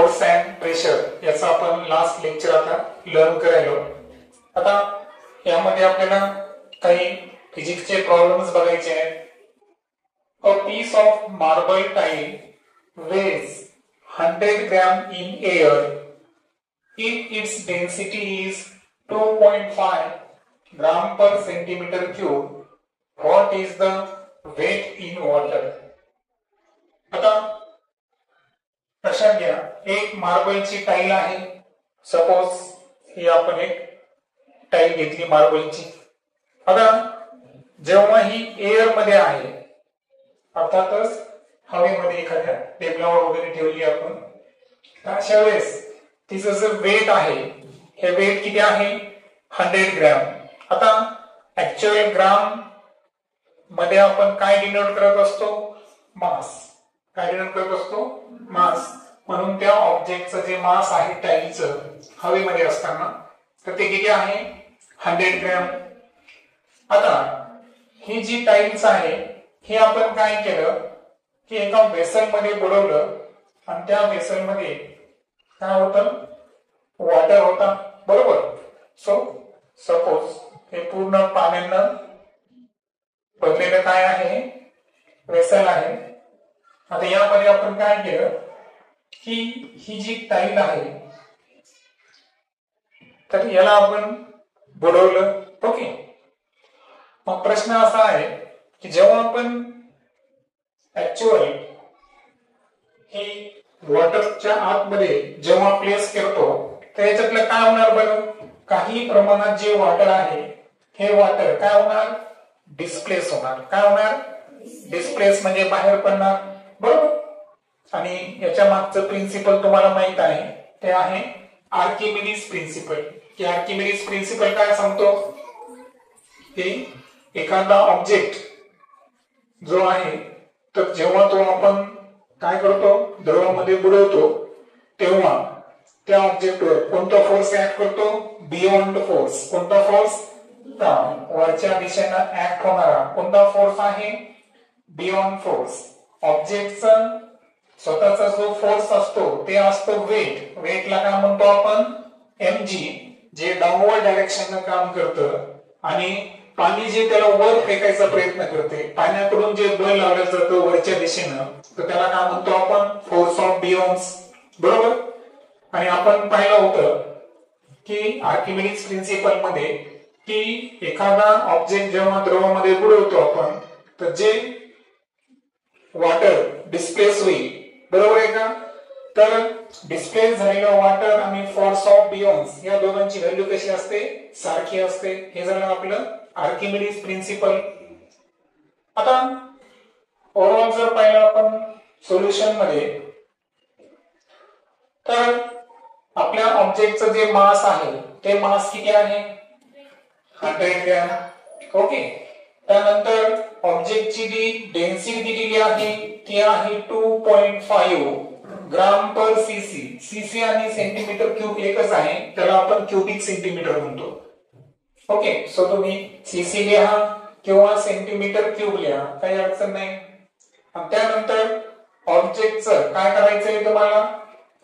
Force and pressure याचा आपण last lecture आता लर्न करायलो. आता यामध्ये आपल्याला काही फिजिक्सचे प्रॉब्लेम्स बघायचे आहेत. A piece of marble tile weighs 100 gram in air if its density is 2.5 gram per centimeter cube. What is the weight in water? आता लक्षात घ्या, एक मार्बलची टाईल आहे. सपोज ही आपण एक टाईल घेतली मार्बलची. आता जेव्हा ही एअर मध्ये आहे, अर्थातच हवेमध्ये एखाद्या टेबलावर वगैरे ठेवली आपण, अशा वेळेस तिचं जे वेट आहे, हे वेट किती आहे? 100 ग्रॅम. आता ऍक्च्युअल ग्राम मध्ये आपण काय डिनोट करत असतो? मास. काय डिनोट करत असतो? मास. म्हणून त्या ऑब्जेक्टचं जे मास आहे टाईलचं हवेमध्ये असताना, तर ते किती आहे? 100 ग्रॅम. आता ही जी टाईल्स आहे, हे आपण काय केलं की एका वेसल मध्ये बुडवलं आणि त्या वेसल मध्ये काय होतं? वॉटर होता, बरोबर. सो सपोज हे पूर्ण पाण्यानं भरलेलं काय आहे? वेसल आहे. आता यामध्ये आपण काय केलं की ही जी टाईल आहे, तर याला आपण बुडवलं. ओके. मग प्रश्न असा आहे की जेव्हा आपण ऍक्च्युअल हे वॉटरच्या आतमध्ये जेव्हा प्लेस करतो, तर याच्यातलं काय होणार बरं? काही प्रमाणात जे वॉटर आहे, हे वॉटर काय होणार? डिस्प्लेस होणार. काय होणार? डिस्प्लेस म्हणजे बाहेर पडणार, बरोबर. आणि याच्या मागचं प्रिन्सिपल तुम्हाला माहित आहे, ते आहे आर्किमिडीज प्रिन्सिपल. की आर्किमिडीज प्रिन्सिपल काय सांगतो की एखादा ऑब्जेक्ट जो आहे, तर जेव्हा तो आपण काय करतो? द्रवामध्ये बुडवतो, तेव्हा त्या ऑब्जेक्टवर कोणता फोर्स ऍक्ट करतो? Beyond force. कोणता फोर्स? वरच्या दिशेनं ऍक्ट होणारा कोणता फोर्स आहे? Beyond force. ऑब्जेक्टचा स्वतःचा जो फोर्स असतो ते असतो वेट. वेटला काय म्हणतो आपण? mg, जे डाऊनवर्ड डायरेक्शननं काम करतं. आणि पाणी जे त्याला वर फेकायचा प्रयत्न करते, पाण्याकडून जे बल लावलं जातं वरच्या दिशेनं, तर त्याला काय म्हणतो आपण? फोर्स ऑफ बियॉन्ड्स, बरोबर. आणि आपण पाहिलं होतं की आर्किमिडीज प्रिन्सिपल मध्ये की एखादा ऑब्जेक्ट जेव्हा द्रवामध्ये बुडवतो आपण, तर जे वॉटर डिस्प्लेस होईल, बरोबर आहे का? तर डिस्प्लेस झालेलं वॉटर आणि फोर्स ऑफ बियॉन्ड्स या दोघांची व्हॅल्यू कशी असते? सारखी असते. हे झालं आपलं आर्किमिडीज प्रिन्सिपल. आता ओव्हरऑल जर पाहिलं आपण सोल्युशन मध्ये, तर आपल्या ऑब्जेक्टचं जे मास आहे, ते मास किती आहे? 100 ग्रॅम. ओके. त्यानंतर ऑब्जेक्टची जी डेन्सिटी दिलेली आहे, ती आहे 2.5 ग्राम पर सीसी. सीसी आणि सेंटीमीटर क्यूब एकच आहे, त्याला आपण क्यूबिक सेंटीमीटर म्हणतो. ओके. सो तुम्ही सीसी लिहा किंवा सेंटीमीटर क्यूब लिहा, काही अडचण नाही. आणि त्यानंतर ऑब्जेक्टचं काय करायचंय तुम्हाला?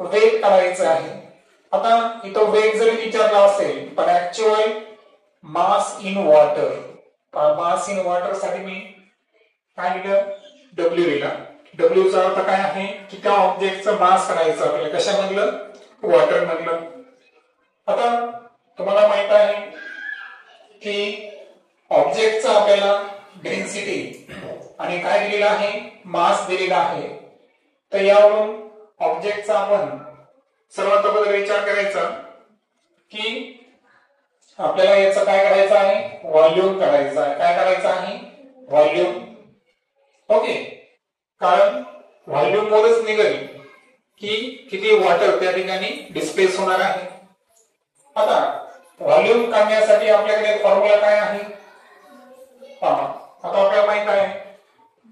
वेट काढायचं आहे. आता इथं वेट जरी विचारला असेल, पण actual mass in water, mass in water साठी मी काय लिहिलं? डब्ल्यू लिहिला. डब्ल्यू चा अर्थ काय आहे की त्या ऑब्जेक्टचं मास काढायचं आपल्याला. कशामधलं? वॉटर मधलं. आता तुम्हाला माहित आहे की ऑब्जेक्टचा आपल्याला डेन्सिटी आणि काय दिलेला आहे? मास दिलेला आहे. तर यावरून ऑब्जेक्टचा आपण सर्वात अगोदर विचार करायचा की आपल्याला याचं काय करायचं आहे? व्हॉल्यूम काढायचं आहे. काय करायचं आहे? व्हॉल्यूम. ओके. कारण व्हॉल्यूम वरच निघेल की किती वॉटर त्या ठिकाणी डिस्प्लेस होणार आहे. आता व्हॉल्यूम काढण्यासाठी आपल्याकडे फॉर्म्युला काय आहे? आता आपल्याला माहित आहे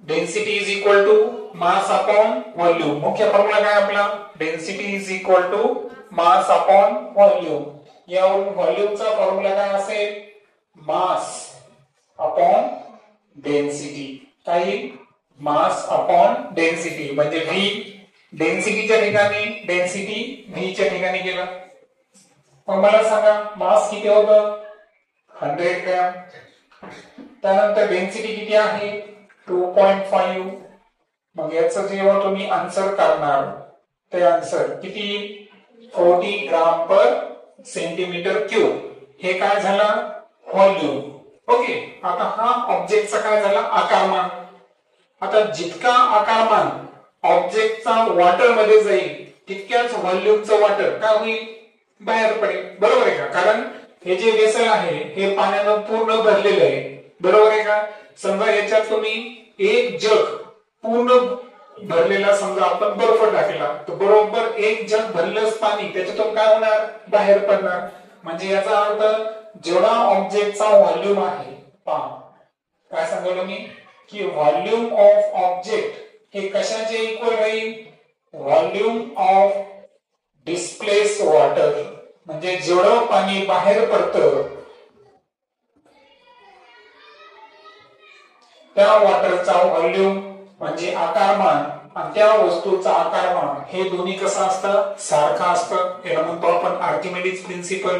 density is equal to mass upon volume. मुख्य फॉर्म्युला काय आपला? Density is equal to mass upon volume. यावरून व्हॉल्यूमचा फॉर्म्युला काय असेल? Mass upon density. काही मास अपॉन डेन्सिटी म्हणजे V डेन्सिटीच्या ठिकाणी डेन्सिटी व्ही च्या ठिकाणी गेला. मग मला सांगा मास किती होतं 100 ग्रॅम. त्यानंतर डेन्सिटी किती आहे 2.5. मग याचं जेव्हा तुम्ही आन्सर काढणार ते आन्सर किती 40 ग्राम पर सेंटीमीटर क्यूब. हे काय झाला व्हॉल्यूम. ओके. आता हा ऑब्जेक्टचा काय झाला आकारमान. आता जितका आकारमान ऑब्जेक्टचा वॉटर मध्ये जाईल तितक्याच व्हॉल्यूमचं वॉटर काय होईल बाहेर पडेल. बरोबर आहे का. कारण हे जे वेसल आहे हे पाण्यानं पूर्ण भरलेलं आहे. बरोबर आहे का. समजा याच्यात तुम्ही एक जग पूर्ण भरलेला समजा आपण बर्फ टाकला तर बरोबर एक जग भरलंच पाणी त्याच्यातून काय होणार बाहेर पडणार. म्हणजे याचा अर्थ जेवढा ऑब्जेक्टचा व्हॉल्यूम आहे पहा काय सांगितलं मी की व्हॉल्यूम ऑफ ऑब्जेक्ट हे कशाचे इक्वल राहील व्हॉल्यूम ऑफ डिस्प्लेस वॉटर. म्हणजे जेवढं पाणी बाहेर पडतं त्या वॉटरचा व्हॉल्यूम म्हणजे आकारमान आणि त्या वस्तूचा आकारमान हे दोन्ही कसं असतं सारखं असतं. याला म्हणतो आपण आर्किमिडीज प्रिन्सिपल.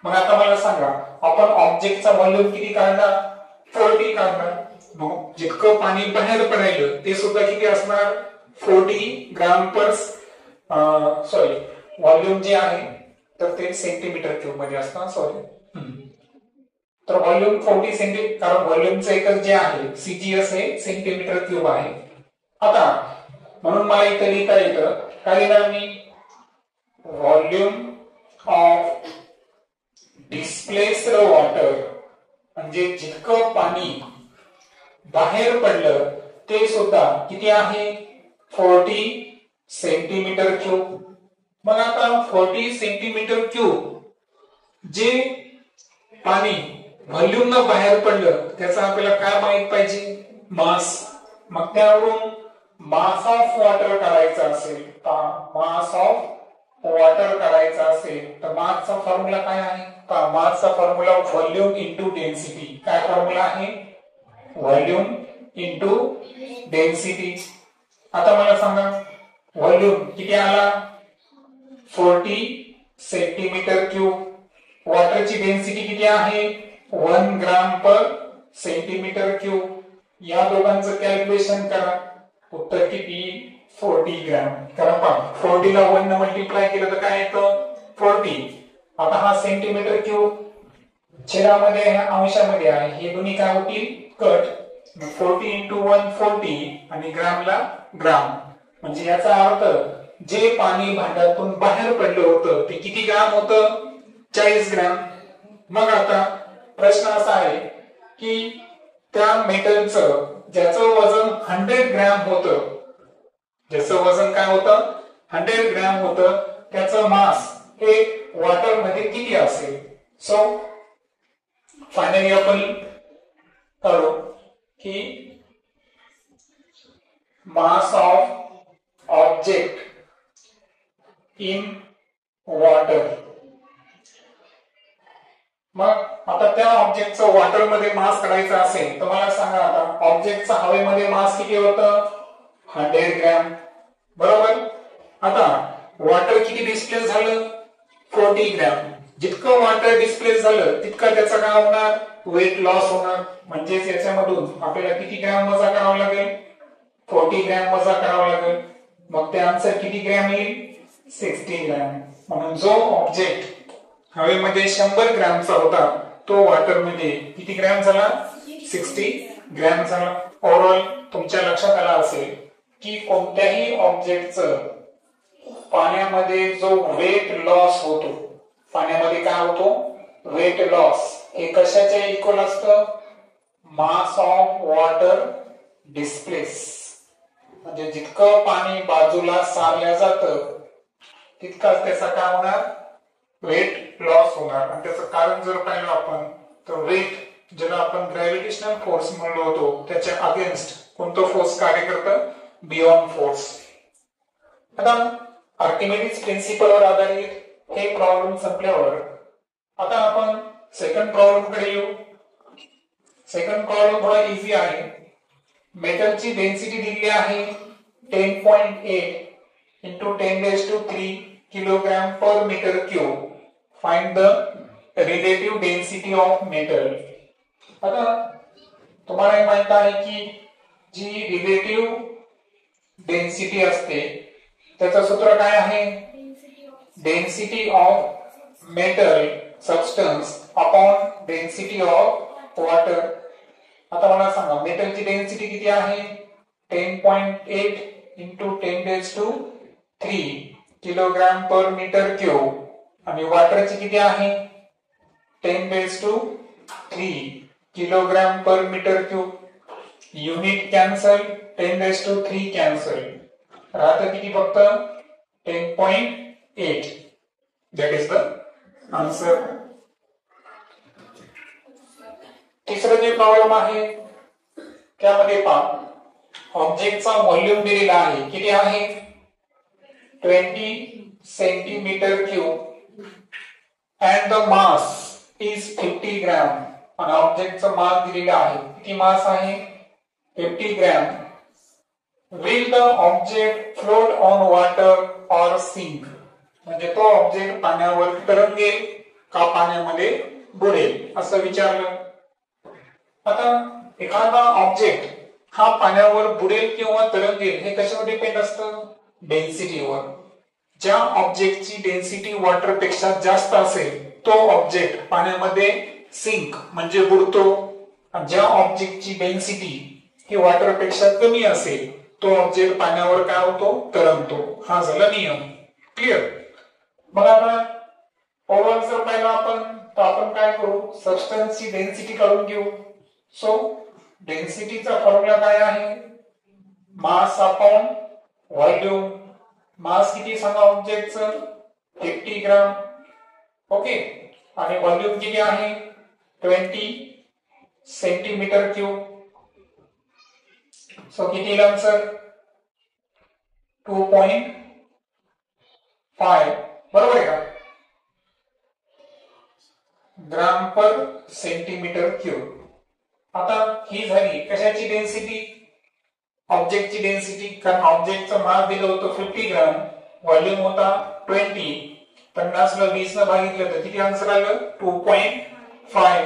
मग आता मला सांगा आपण ऑब्जेक्टचा व्हॉल्यूम किती काढणार 40 काढणार. मग जितकं पाणी बाहेर पडायलं ते सुद्धा किती असणार 40 ग्राम पर सॉरी व्हॉल्यूम जे आहे तर ते सेंटीमीटर क्यूब मध्ये असणार. सॉरी तर व्हॉल्यूम 40 सेंटीमीटर कारण व्हॉल्यूमचं एकक जे आहे सीजीएस हे सेंटीमीटर क्यूब आहे. आता म्हणून मला इथे लिहिता येतं काय लिहिणार मी व्हॉल्यूम ऑफ डिस्प्लेस्ड वॉटर म्हणजे जितकं पाणी बाहेर पडलं ते सुद्धा किती आहे 40 सेंटीमीटर क्यूब. मग आता 40 सेंटीमीटर क्यूब जे पाणी व्हॉल्यूम न बाहेर पडलं त्याचा आपल्याला काय माहित पाहिजे मास. मग त्यावरून मास ऑफ वॉटर काढायचा असेल मास ऑफ वॉटर काढायचा असेल तर मासचा फॉर्म्युला काय आहे मासचा फॉर्म्युला व्हॉल्यूम इंटू डेन्सिटी. काय फॉर्म्युला आहे व्हॉल्यूम इंटू डेन्सिटी. आता मला सांगा व्हॉल्यूम किती आला 40 सेंटीमीटर क्यूब. वॉटरची डेन्सिटी किती आहे 1 ग्राम पर सेंटीमीटर क्यूब. या दोघांचं कॅल्क्युलेशन करा उत्तर किती 40 ग्रॅम. कारण पहा 40 ला 1 ने मल्टिप्लाय केलं तर काय येतं 40. आता हा सेंटीमीटर क्यूब छेदामध्ये अंशामध्ये आहे हे दोन्ही काय होतील कट. 40 इंटू 1 40 आणि ग्रामला ग्राम. म्हणजे याचा अर्थ जे पाणी भांड्यातून बाहेर पडलं होतं ते किती ग्राम होतं 40 ग्राम. मग आता प्रश्न असा आहे की त्या मेटलचं ज्याचं वजन 100 ग्रॅम होतं ज्याचं वजन काय होतं 100 ग्रॅम होतं त्याचं मास हे वॉटर मध्ये किती असेल. सो फायनली आपण काढू की mass of object in water. मग आता त्या ऑब्जेक्टचं वॉटर मध्ये मास काढायचा असेल तर मला सांगा आता ऑब्जेक्टचा हवेमध्ये मास किती होतं 100 ग्रॅम. बरोबर. आता वॉटर किती डिस्प्लेस झालं 40 ग्रॅम. जितकं वॉटर डिस्प्लेस झालं तितका त्याचा काय होणार वेट लॉस होणार. म्हणजेच याच्यामधून आपल्याला किती ग्रॅम वजा करावं लागेल 40 ग्रॅम वजा करावं लागेल. मग ते आन्सर किती ग्रॅम येईल 60 ग्रॅम. म्हणून जो ऑब्जेक्ट हवेमध्ये 100 ग्रॅमचा होता तो वॉटर मध्ये किती ग्रॅम झाला 60 ग्रॅम झाला. ओव्हरऑल तुमच्या लक्षात आला असेल की कोणत्याही ऑब्जेक्टचं पाण्यामध्ये जो वेट लॉस होतो पाण्यामध्ये काय होतो वेट लॉस हे कशाचे इक्वल असतं मास ऑफ वॉटर डिस्प्लेस. म्हणजे जितकं पाणी बाजूला सारलं जातं तितकाच त्याचा काय होणार वेट लॉस होणार. आणि त्याचं कारण जर पाहिलं आपण तर वेट ज्याला आपण ग्रॅव्हिटेशनल फोर्स म्हणलो होतो त्याच्या अगेन्स्ट कोणतं फोर्स कार्य करतं बियॉन्ड फोर्स. आता आर्किमिडीज प्रिन्सिपलवर आधारित हे प्रॉब्लेम संपल्यावर आता आपण सेकंड प्रॉब्लेम कडे येऊ. सेकंड प्रॉब्लेम थोडा इझी आहे. मेटलची डेन्सिटी दिलेली आहे 10.8 into 10 raised to 3 kilogram per meter cube. Find the relative density of metal. आता तुम्हाला माहित आहे की जी रिलेटिव्ह डेन्सिटी असते त्याचं सूत्र काय आहे? Density of metal substance upon density of water. आता मला सांगा मेटलची डेन्सिटी किती आहे? 10.8 into 10 raised to 3 kilogram per metre cube आणि वॉटरची किती आहे? 10 raised to 3 kilogram per metre cube. Unit cancel, 10 raised to 3 cancel, राहतं किती फक्त 10.8. That is the answer. तिसरं जे प्रॉब्लेम आहे त्यामध्ये पहा ऑब्जेक्टचा व्हॉल्यूम दिलेला आहे. किती आहे? 20 centimetre cube and the mass is 50 gram. आणि ऑब्जेक्टचा मास दिलेला आहे. किती मास आहे? 50 gram. Will the object float on water or sink. म्हणजे तो ऑब्जेक्ट पाण्यावर तरंगेल का पाण्यामध्ये बुडेल असं विचारलं. आता एखादा ऑब्जेक्ट हा पाण्यावर बुडेल किंवा तरंगेल हे कशावर डिपेंड असतं? डेन्सिटीवर. ज्या ऑब्जेक्टची डेन्सिटी वॉटर पेक्षा जास्त असेल तो ऑब्जेक्ट पाण्यामध्ये सिंक म्हणजे बुडतो. ज्या ऑब्जेक्टची डेन्सिटी ही वॉटर पेक्षा कमी असेल तो ऑब्जेक्ट पाण्यावर काय होतो? तरंगतो. हा झाला नियम. क्लिअर? मग आता ओव्हरऑल जर पाहिलं आपण तर आपण काय करू? सबस्टन्सची डेन्सिटी काढून घेऊ. सो डेन्सिटीचा फॉर्म्युला काय आहे? मास अपॉन व्हॉल्यूम. मास किती सांगा ऑब्जेक्टचं? 50 ग्राम. ओके. आणि व्हॉल्यूम किती आहे? 20 सेंटीमीटर क्यूब. सो किती येईल आन्सर? 2.5. बरोबर आहे का? ग्राम पर सेंटीमीटर क्यूब. आता ही झाली कशाची डेन्सिटी? ऑब्जेक्टची डेन्सिटी. कारण ऑब्जेक्टचं मास दिलं होतं 50 ग्राम, व्हॉल्यूम होता 20. 50 ला 20 ने भागितलं तर किती आन्सर आलं? 2.5.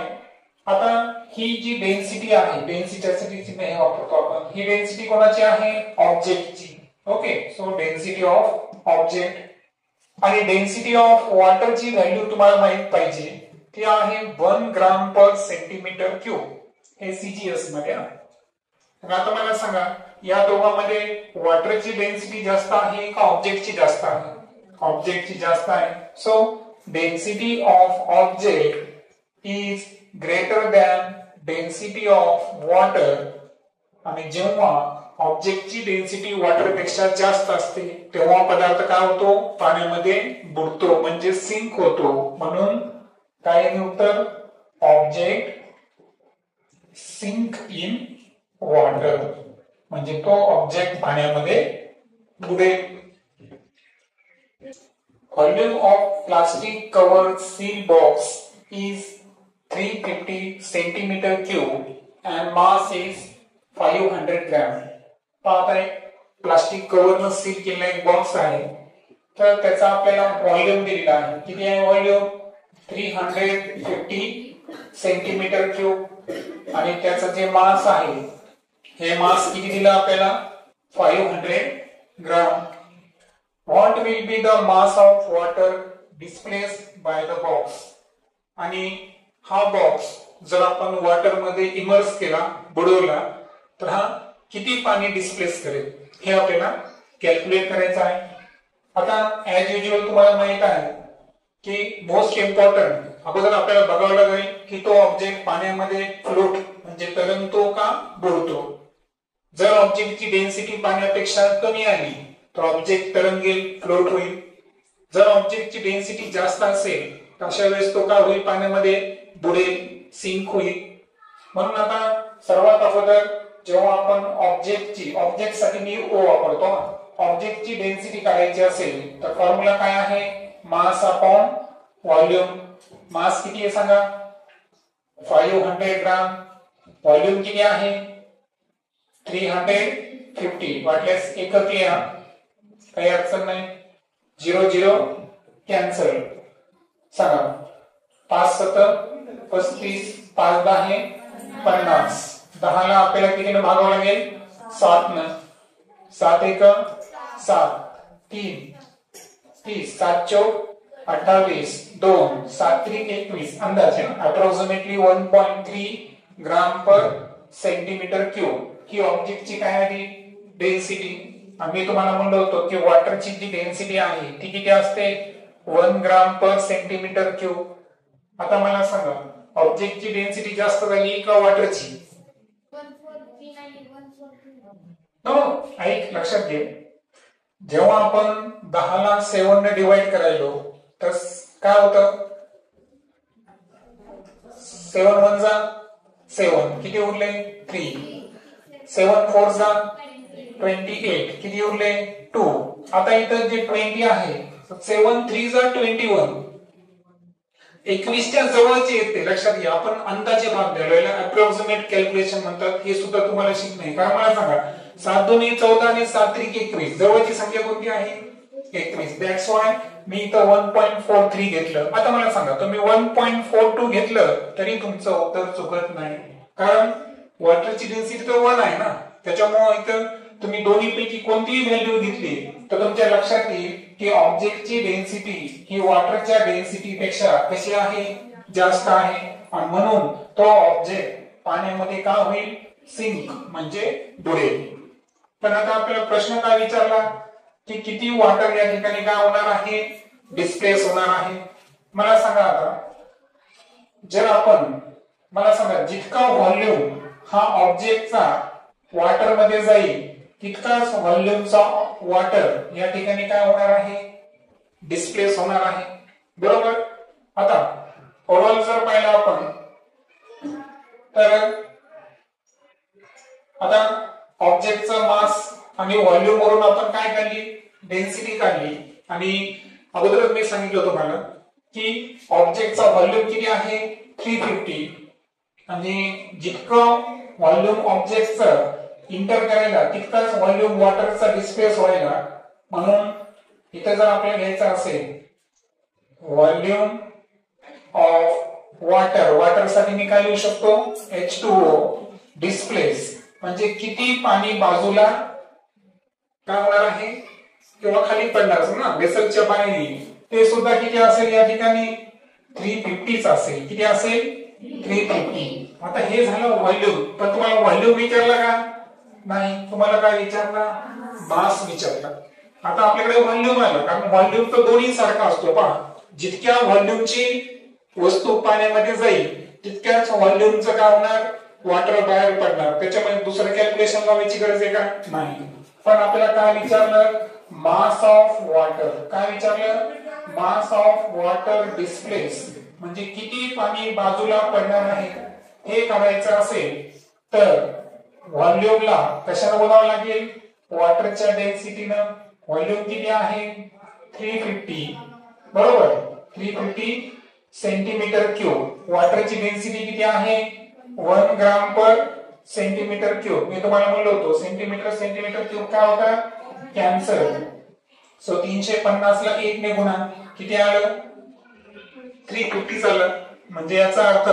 आता ही जी डेन्सिटी आहे, डेन्सिटीसाठी चिन्ह हे वापरतो आपण. ही डेन्सिटी कोणाची आहे? ऑब्जेक्टची. Okay. So density of object. आणि डेन्सिटी ऑफ वॉटरची व्हॅल्यू तुम्हाला माहित पाहिजे. ती आहे 1 ग्राम पर सेंटीमीटर क्यूब. हे सीजीएस मध्ये आहे. आता मला सांगा या दोघांमध्ये वॉटरची डेन्सिटी जास्त आहे का ऑब्जेक्टची जास्त आहे? ऑब्जेक्टची जास्त आहे. So density of object is greater than density of water. आणि जेव्हा ऑब्जेक्टची डेन्सिटी वॉटर पेक्षा जास्त असते तेव्हा पदार्थ काय होतो? पाण्यामध्ये बुडतो म्हणजे सिंक होतो. म्हणून काय आहे उत्तर? Object sink in water. म्हणजे तो ऑब्जेक्ट पाण्यामध्ये बुडेल. Volume of plastic covered seal box is 350 centimetre cube and mass is 500 gram. पाहत आहे प्लास्टिक कव्हरनं सील केलेला एक बॉक्स आहे. तर त्याचा आपल्याला व्हॉल्यूम दिलेला आहे. किती आहे व्हॉल्यूम? 350 centimetre cube. आणि त्याचं जे मास आहे हे मास किती दिलं आपल्याला? 500 gram. What will be the mass of water displaced by the box. आणि हा बॉक्स जर आपण वॉटर मध्ये इमर्स केला, बुडवला, तर हा किती पाणी डिस्प्लेस करेल हे आपल्याला कॅल्क्युलेट करायचं आहे. आता ऍज युजुअल तुम्हाला माहित आहे की मोस्ट इम्पॉर्टंट अगोदर आपल्याला बघावं लागेल की तो ऑब्जेक्ट पाण्यामध्ये फ्लोट म्हणजे तरंगतो का बुडतो. जर ऑब्जेक्टची डेन्सिटी पाण्यापेक्षा कमी आली तर ऑब्जेक्ट तरंगेल, फ्लोट होईल. जर ऑब्जेक्टची डेन्सिटी जास्त असेल तर अशा वेळेस तो काय होईल? पाण्यामध्ये बुडेल, सिंक होईल. म्हणून आता सर्वात अगोदर जेव्हा आपण ऑब्जेक्टसाठी मी ओ वापरतो, ऑब्जेक्टची डेन्सिटी काढायची असेल तर फॉर्म्युला काय आहे? मास अपॉन व्हॉल्यूम. मास किती आहे सांगा? 500 ग्राम. व्हॉल्यूम किती आहे? 350. वाटल्यास एकक लिहा. काही अडचण नाही. 0 0 कॅन्सल. सांगा 5 7 35 5 10 50. 10 ला आपल्याला कितीने भागावं लागेल? 7 न. 7 1 7 3 30 7 4 28 2 7 3 21 अंदाजे अप्रॉक्सिमेटली 1.3 ग्राम पर सेंटीमीटर क्यूब ही ऑब्जेक्टची काय आहे डेन्सिटी. आम्ही तुम्हाला म्हणलो होतो की वॉटरची जी डेन्सिटी आहे ती किती असते 1 ग्राम पर सेंटीमीटर क्यूब. आता मला सांगा ऑब्जेक्टची डेन्सिटी जास्त झाली का वॉटरची? ऐक लक्षात घे, जेव्हा आपण 10 ला 7 ने डिवाइड करायलो तर काय होतं 7 1 जा 7 किती उरले 3 7 4 जा 28 किती उरले 2. आता इथं जे 20 आहे 7 3 जा 21 21च्या जवळचे येते. लक्षात घ्या आपण अंदाजे भाग द्यायला याला अप्रॉक्सिमेट कॅल्क्युलेशन म्हणतात. हे सुद्धा तुम्हाला शिकणे. कारण मला सांगा 7 2 14 आणि 7 3 21 जवळची संख्या कोणती आहे 21. दॅट्स व्हाय मी इथं 1.43 घेतलं. आता मला सांगा तुम्ही 1.42 घेतलं तरी तुमचं उत्तर चुकत नाही. कारण वॉटरची डेन्सिटी तर 1 आहे ना, त्याच्यामुळे इथं तुम्ही दोन्ही पैकी कोणतीही व्हॅल्यू घेतली तर तुमच्या लक्षात येईल की ऑब्जेक्टची डेन्सिटी ही वॉटरच्या डेन्सिटी पेक्षा कशी आहे जास्त आहे आणि म्हणून तो ऑब्जेक्ट पाण्यामध्ये का होईल सिंक म्हणजे बुडेल. पण आता आपल्याला प्रश्न काय विचारला की किती वॉटर या ठिकाणी काय होणार आहे डिस्प्लेस होणार आहे. मला सांगा आता जर आपण मला सांगा जितका व्हॉल्यूम हा ऑब्जेक्टचा वॉटर मध्ये जाईल तितकाच व्हॉल्यूमचा वॉटर या ठिकाणी काय होणार आहे डिस्प्लेस होणार आहे. बरोबर. आता ओव्हरऑल जर पाहिलं आपण तर आता ऑब्जेक्टचा मास आणि व्हॉल्यूम वरून आपण काय काढली डेन्सिटी काढली. आणि अगोदरच मी सांगितलं तुम्हाला की ऑब्जेक्टचा व्हॉल्यूम किती आहे 350 आणि जितकं व्हॉल्यूम ऑब्जेक्टचं इंटर करायला तितकाच व्हॉल्यूम वॉटरचा डिस्प्लेस व्हायला. म्हणून इथे जर आपल्याला घ्यायचं असेल व्हॉल्यूम ऑफ वॉटर, वॉटर साठी मी काय लिहू शकतो H2O डिस्प्लेस म्हणजे किती पाणी बाजूला काय होणार आहे किंवा खाली पडणार असेल ना वेसलच्या पाण्याने ते सुद्धा किती असेल या ठिकाणी 350 असेल. किती असेल 350. आता हे झालं व्हॉल्यूम. पण तुम्हाला व्हॉल्यूम विचारला का नाही, तुम्हाला काय विचारला मास विचारला. आता आपल्याकडे व्हॉल्यूम आलं कारण व्हॉल्यूम तर दोन्ही सारखा असतो. पहा जितक्या व्हॉल्यूमची वस्तू पाण्यामध्ये जाईल तितक्याच व्हॉल्यूमचं काय होणार वॉटर बाहेर पडणार. त्याच्यामध्ये दुसरं कॅल्क्युलेशन लावायची गरज आहे का नाही. पण आपल्याला काय विचारलं मास ऑफ वॉटर. काय विचारलं मास ऑफ वॉटर डिस्प्लेस म्हणजे किती पाणी बाजूला पडणार आहे हे काढायचं असेल तर व्हॉल्यूमला कशाने बोलावं लागेल वॉटरच्या डेन्सिटीनं. व्हॉल्यूम किती आहे 350 बरोबर 350 सेंटीमीटर क्यूब. वॉटरची डेन्सिटी किती आहे 1 ग्राम पर सेंटीमीटर क्यूब. मी तुम्हाला म्हणलो होतो सेंटीमीटर क्यूब काय होता कॅन्सर. सो 350 ला 1 ने गुणा किती आलं 350 आलं. म्हणजे याचा अर्थ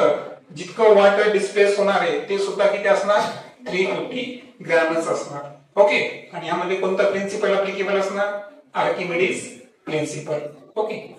जितकं वॉटर डिस्प्लेस होणार आहे ते सुद्धा किती असणार 350 ग्रॅमच असणार. ओके. आणि यामध्ये कोणता प्रिन्सिपल ऍप्लिकेबल असणार आर्किमिडीज प्रिन्सिपल. ओके.